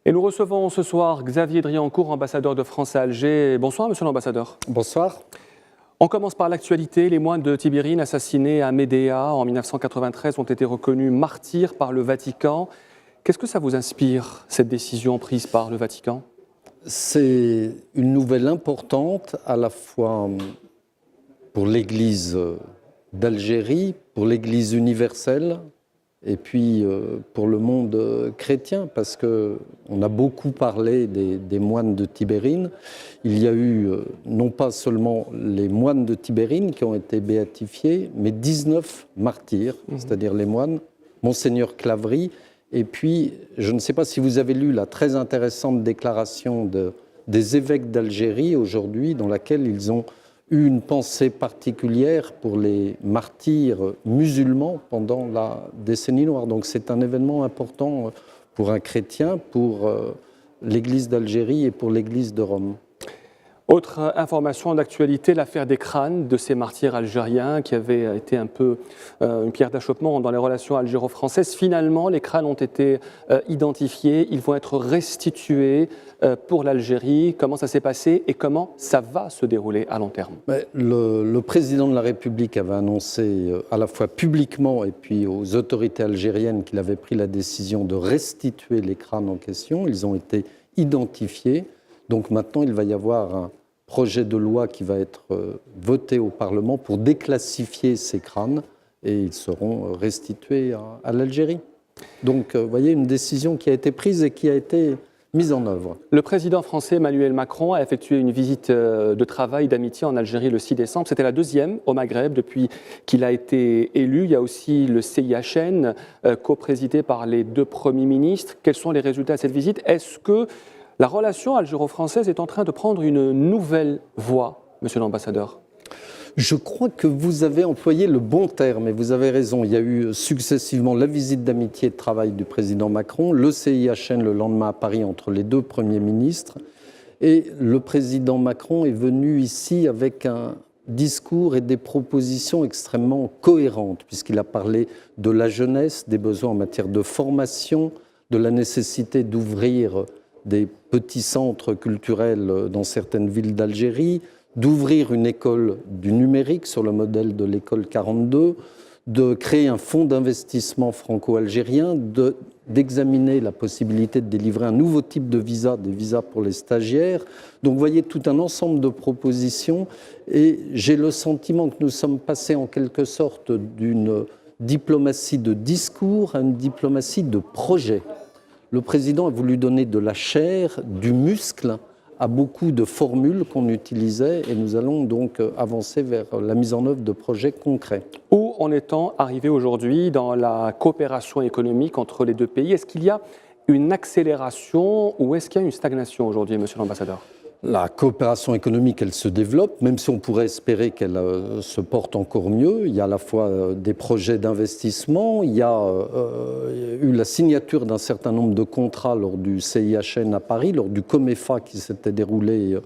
Et nous recevons ce soir Xavier Driancourt, ambassadeur de France à Alger. Bonsoir, monsieur l'ambassadeur. Bonsoir. On commence par l'actualité. Les moines de Tibérine assassinés à Médéa en 1993 ont été reconnus martyrs par le Vatican. Qu'est-ce que ça vous inspire, cette décision prise par le Vatican ? C'est une nouvelle importante à la fois pour l'Église d'Algérie, pour l'Église universelle et puis pour le monde chrétien, parce qu'on a beaucoup parlé des moines de Tibérine. Il y a eu non pas seulement les moines de Tibérine qui ont été béatifiés, mais 19 martyrs, c'est-à-dire les moines, Monseigneur Claverie. Et puis, je ne sais pas si vous avez lu la très intéressante déclaration des évêques d'Algérie aujourd'hui, dans laquelle ils ont eu une pensée particulière pour les martyrs musulmans pendant la décennie noire. Donc c'est un événement important pour un chrétien, pour l'Église d'Algérie et pour l'Église de Rome. Autre information d'actualité, l'affaire des crânes de ces martyrs algériens qui avait été un peu une pierre d'achoppement dans les relations algéro-françaises. Finalement, les crânes ont été identifiés, ils vont être restitués pour l'Algérie. Comment ça s'est passé et comment ça va se dérouler à long terme ? Le président de la République avait annoncé à la fois publiquement et puis aux autorités algériennes qu'il avait pris la décision de restituer les crânes en question. Ils ont été identifiés. Donc maintenant, il va y avoir un projet de loi qui va être voté au Parlement pour déclassifier ces crânes et ils seront restitués à l'Algérie. Donc, vous voyez, une décision qui a été prise et qui a été mise en œuvre. Le président français Emmanuel Macron a effectué une visite de travail, d'amitié en Algérie le 6 décembre. C'était la deuxième au Maghreb depuis qu'il a été élu. Il y a aussi le CIHN, coprésidé par les deux premiers ministres. Quels sont les résultats de cette visite ? Est-ce que la relation algéro-française est en train de prendre une nouvelle voie, monsieur l'ambassadeur ? Je crois que vous avez employé le bon terme et vous avez raison. Il y a eu successivement la visite d'amitié et de travail du président Macron, le CIHN le lendemain à Paris entre les deux premiers ministres. Et le président Macron est venu ici avec un discours et des propositions extrêmement cohérentes, puisqu'il a parlé de la jeunesse, des besoins en matière de formation, de la nécessité d'ouvrir des petits centres culturels dans certaines villes d'Algérie, d'ouvrir une école du numérique sur le modèle de l'école 42, de créer un fonds d'investissement franco-algérien, d'examiner la possibilité de délivrer un nouveau type de visa, des visas pour les stagiaires. Donc vous voyez tout un ensemble de propositions et j'ai le sentiment que nous sommes passés en quelque sorte d'une diplomatie de discours à une diplomatie de projet. Le président a voulu donner de la chair, du muscle à beaucoup de formules qu'on utilisait et nous allons donc avancer vers la mise en œuvre de projets concrets. Où en est-on arrivé aujourd'hui dans la coopération économique entre les deux pays ? Est-ce qu'il y a une accélération ou est-ce qu'il y a une stagnation aujourd'hui, monsieur l'ambassadeur ? La coopération économique, elle se développe, même si on pourrait espérer qu'elle se porte encore mieux. Il y a à la fois des projets d'investissement, il y a eu la signature d'un certain nombre de contrats lors du CIHN à Paris, lors du COMEFA qui s'était déroulé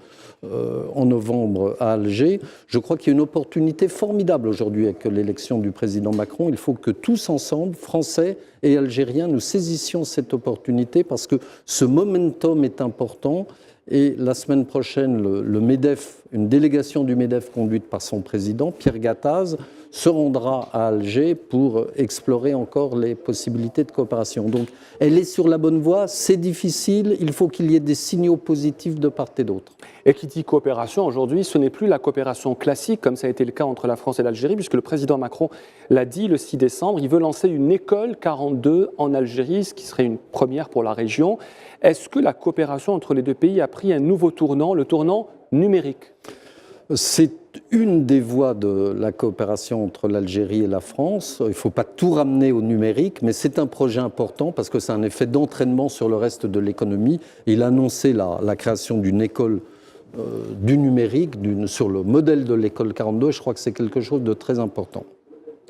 en novembre à Alger. Je crois qu'il y a une opportunité formidable aujourd'hui avec l'élection du président Macron. Il faut que tous ensemble, Français et Algériens, nous saisissions cette opportunité parce que ce momentum est important. Et la semaine prochaine, le MEDEF, une délégation du MEDEF conduite par son président, Pierre Gattaz, se rendra à Alger pour explorer encore les possibilités de coopération. Donc, elle est sur la bonne voie, c'est difficile, il faut qu'il y ait des signaux positifs de part et d'autre. Et qui dit coopération aujourd'hui, ce n'est plus la coopération classique, comme ça a été le cas entre la France et l'Algérie, puisque le président Macron l'a dit le 6 décembre, il veut lancer une école 42 en Algérie, ce qui serait une première pour la région. Est-ce que la coopération entre les deux pays a pris un nouveau tournant, le tournant numérique ? C'est une des voies de la coopération entre l'Algérie et la France. Il ne faut pas tout ramener au numérique, mais c'est un projet important parce que c'est un effet d'entraînement sur le reste de l'économie. Il a annoncé la création d'une école du numérique sur le modèle de l'école 42. Je crois que c'est quelque chose de très important.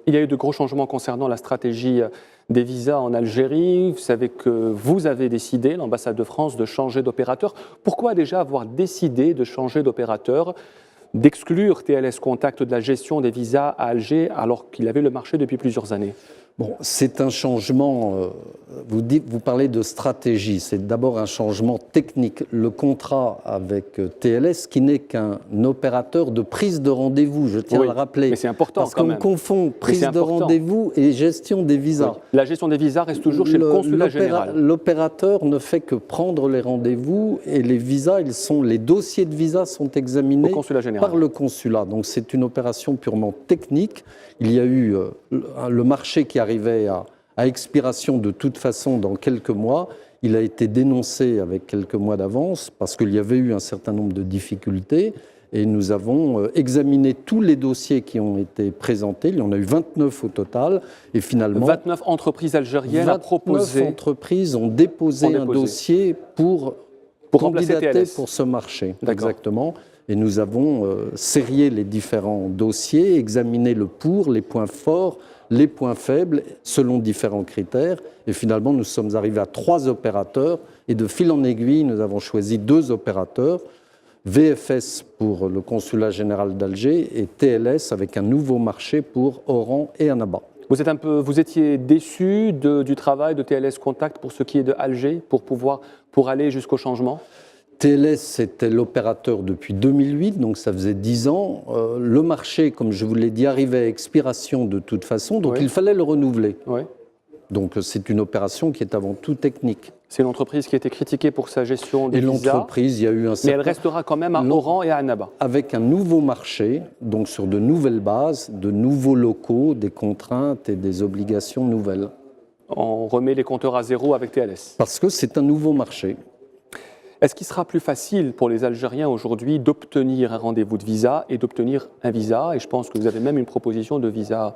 Il y a eu de gros changements concernant la stratégie des visas en Algérie. Vous savez que vous avez décidé, l'ambassade de France, de changer d'opérateur. Pourquoi déjà avoir décidé de changer d'opérateur, d'exclure TLS Contact de la gestion des visas à Alger alors qu'il avait le marché depuis plusieurs années ? Bon, c'est un changement, vous parlez de stratégie, c'est d'abord un changement technique. Le contrat avec TLS, qui n'est qu'un opérateur de prise de rendez-vous, je tiens à le rappeler. Mais c'est important parce quand qu'on même. confond prise de rendez-vous et gestion des visas. Oui. La gestion des visas reste toujours chez le consulat général. L'opérateur ne fait que prendre les rendez-vous et les visas, les dossiers de visas sont examinés par le consulat. Donc c'est une opération purement technique. Il y a eu le marché qui arrivait à expiration de toute façon dans quelques mois. Il a été dénoncé avec quelques mois d'avance parce qu'il y avait eu un certain nombre de difficultés et nous avons examiné tous les dossiers qui ont été présentés. Il y en a eu 29 au total et finalement 29 entreprises algériennes ont proposé. 29 entreprises ont déposé un dossier pour candidater pour ce marché. Exactement. Et nous avons sérié les différents dossiers, examiné le pour, les points forts, les points faibles, selon différents critères. Et finalement, nous sommes arrivés à 3 opérateurs. Et de fil en aiguille, nous avons choisi 2 opérateurs, VFS pour le consulat général d'Alger et TLS avec un nouveau marché pour Oran et Annaba. Vous étiez déçu du travail de TLS Contact pour ce qui est de Alger, pour aller jusqu'au changement ? TLS, c'était l'opérateur depuis 2008, donc ça faisait 10 ans. Le marché, comme je vous l'ai dit, arrivait à expiration de toute façon, donc il fallait le renouveler. Oui. Donc c'est une opération qui est avant tout technique. C'est une entreprise qui a été critiquée pour sa gestion des visas. Et l'entreprise, il y a eu un certain... Mais elle restera quand même à Oran et à Annaba. Avec un nouveau marché, donc sur de nouvelles bases, de nouveaux locaux, des contraintes et des obligations nouvelles. On remet les compteurs à zéro avec TLS. Parce que c'est un nouveau marché. Est-ce qu'il sera plus facile pour les Algériens aujourd'hui d'obtenir un rendez-vous de visa et d'obtenir un visa ? Et je pense que vous avez même une proposition de visa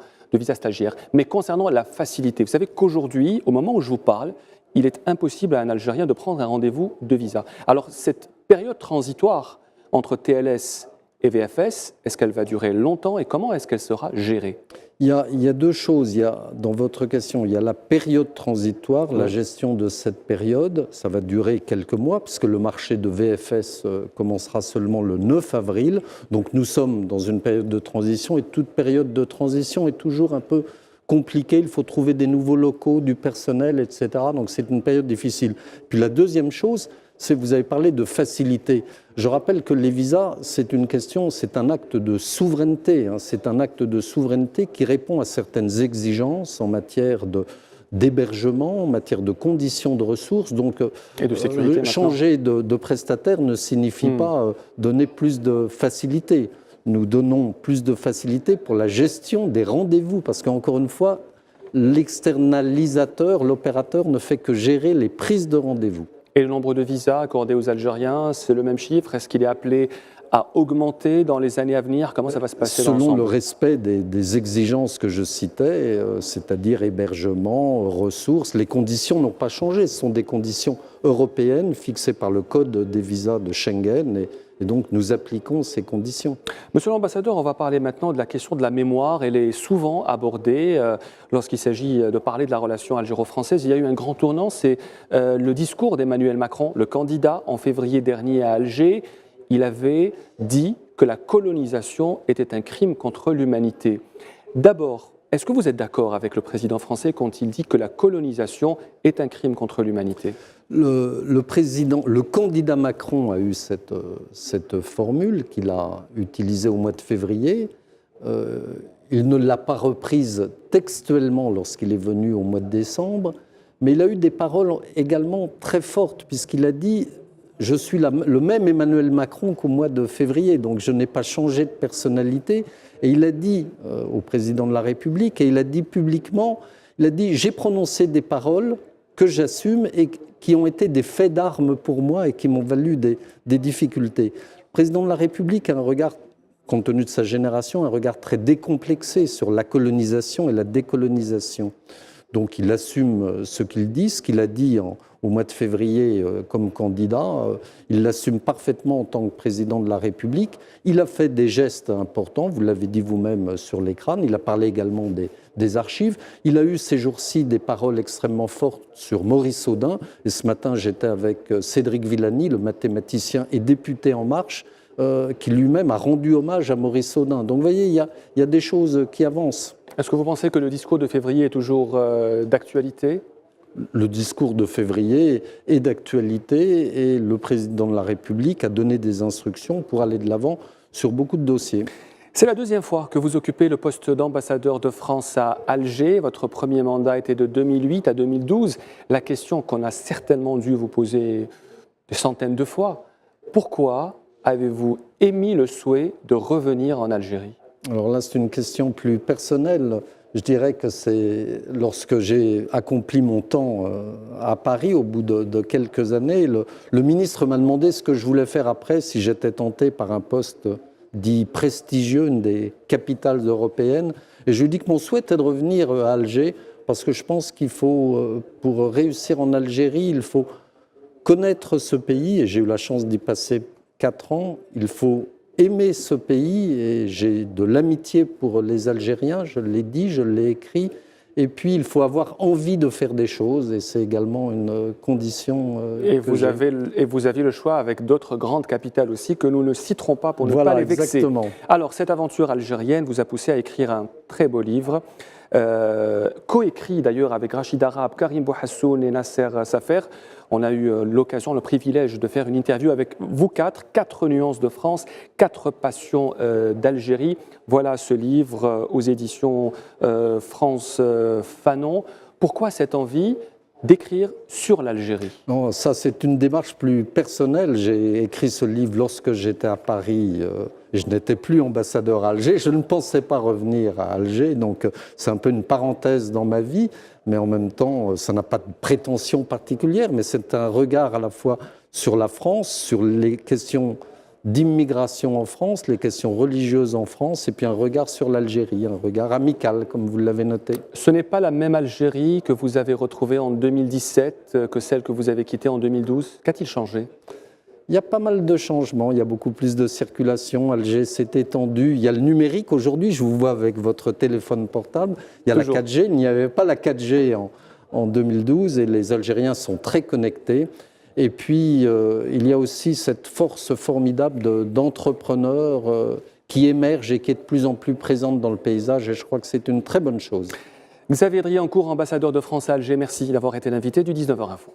stagiaire. Mais concernant la facilité, vous savez qu'aujourd'hui, au moment où je vous parle, il est impossible à un Algérien de prendre un rendez-vous de visa. Alors cette période transitoire entre TLS et VFS, est-ce qu'elle va durer longtemps et comment est-ce qu'elle sera gérée ? Il y a 2 choses. Dans votre question, il y a la période transitoire, la gestion de cette période. Ça va durer quelques mois, puisque le marché de VFS commencera seulement le 9 avril. Donc nous sommes dans une période de transition, et toute période de transition est toujours un peu compliquée. Il faut trouver des nouveaux locaux, du personnel, etc. Donc c'est une période difficile. Puis la deuxième chose, vous avez parlé de facilité. Je rappelle que les visas, c'est un acte de souveraineté. C'est un acte de souveraineté qui répond à certaines exigences en matière d'hébergement, en matière de conditions de ressources. Donc, et de sécurité changer de prestataire ne signifie pas donner plus de facilité. Nous donnons plus de facilité pour la gestion des rendez-vous, parce qu'encore une fois, l'externalisateur, l'opérateur, ne fait que gérer les prises de rendez-vous. Et le nombre de visas accordés aux Algériens, c'est le même chiffre ? Est-ce qu'il est appelé à augmenter dans les années à venir ? Comment ça va se passer dans Selon le respect des exigences que je citais, c'est-à-dire hébergement, ressources, les conditions n'ont pas changé. Ce sont des conditions européennes fixées par le Code des visas de Schengen et donc nous appliquons ces conditions. Monsieur l'ambassadeur, on va parler maintenant de la question de la mémoire. Elle est souvent abordée lorsqu'il s'agit de parler de la relation algéro-française. Il y a eu un grand tournant, c'est le discours d'Emmanuel Macron, le candidat, en février dernier à Alger. Il avait dit que la colonisation était un crime contre l'humanité. D'abord, est-ce que vous êtes d'accord avec le président français quand il dit que la colonisation est un crime contre l'humanité ? Le candidat Macron a eu cette formule qu'il a utilisée au mois de février. Il ne l'a pas reprise textuellement lorsqu'il est venu au mois de décembre, mais il a eu des paroles également très fortes, puisqu'il a dit « Je suis le même Emmanuel Macron qu'au mois de février, donc je n'ai pas changé de personnalité ». Et il a dit au président de la République, et il a dit publiquement, il a dit « J'ai prononcé des paroles que j'assume et qui ont été des faits d'armes pour moi et qui m'ont valu des difficultés ». Le président de la République a un regard, compte tenu de sa génération, un regard très décomplexé sur la colonisation et la décolonisation. Donc il assume ce qu'il dit, ce qu'il a dit au mois de février comme candidat. Il l'assume parfaitement en tant que président de la République. Il a fait des gestes importants, vous l'avez dit vous-même sur l'écran. Il a parlé également des archives. Il a eu ces jours-ci des paroles extrêmement fortes sur Maurice Audin. Et ce matin, j'étais avec Cédric Villani, le mathématicien et député En Marche, qui lui-même a rendu hommage à Maurice Audin. Donc vous voyez, il y a des choses qui avancent. Est-ce que vous pensez que le discours de février est toujours d'actualité ? Le discours de février est d'actualité et le président de la République a donné des instructions pour aller de l'avant sur beaucoup de dossiers. C'est la deuxième fois que vous occupez le poste d'ambassadeur de France à Alger. Votre premier mandat était de 2008 à 2012. La question qu'on a certainement dû vous poser des centaines de fois, pourquoi avez-vous émis le souhait de revenir en Algérie ? Alors là, c'est une question plus personnelle. Je dirais que c'est lorsque j'ai accompli mon temps à Paris, au bout de quelques années, le ministre m'a demandé ce que je voulais faire après, si j'étais tenté par un poste dit prestigieux, une des capitales européennes. Et je lui ai dit que mon souhait était de revenir à Alger, parce que je pense qu'il faut, pour réussir en Algérie, il faut connaître ce pays, et j'ai eu la chance d'y passer 4 ans, il faut aimer ce pays, et j'ai de l'amitié pour les Algériens, je l'ai dit, je l'ai écrit, et puis il faut avoir envie de faire des choses, et c'est également une condition et vous aviez le choix avec d'autres grandes capitales aussi, que nous ne citerons pas pour ne pas les vexer. Exactement. Alors, cette aventure algérienne vous a poussé à écrire un très beau livre, coécrit d'ailleurs avec Rachid Arab, Karim Bouhassoun et Nasser Safer. On a eu l'occasion, le privilège de faire une interview avec vous quatre nuances de France, 4 passions d'Algérie. Voilà ce livre aux éditions France Fanon. Pourquoi cette envie d'écrire sur l'Algérie? Non, ça c'est une démarche plus personnelle. J'ai écrit ce livre lorsque j'étais à Paris. Je n'étais plus ambassadeur à Alger. Je ne pensais pas revenir à Alger, donc c'est un peu une parenthèse dans ma vie. Mais en même temps, ça n'a pas de prétention particulière, mais c'est un regard à la fois sur la France, sur les questions d'immigration en France, les questions religieuses en France, et puis un regard sur l'Algérie, un regard amical, comme vous l'avez noté. Ce n'est pas la même Algérie que vous avez retrouvée en 2017 que celle que vous avez quittée en 2012. Qu'a-t-il changé ? Il y a pas mal de changements, il y a beaucoup plus de circulation, Alger s'est étendu, il y a le numérique aujourd'hui, je vous vois avec votre téléphone portable, il y a Toujours. la 4G, il n'y avait pas la 4G en 2012 et les Algériens sont très connectés. Et puis il y a aussi cette force formidable d'entrepreneurs qui émerge et qui est de plus en plus présente dans le paysage et je crois que c'est une très bonne chose. Xavier Driancourt, ambassadeur de France à Alger, merci d'avoir été l'invité du 19h Info.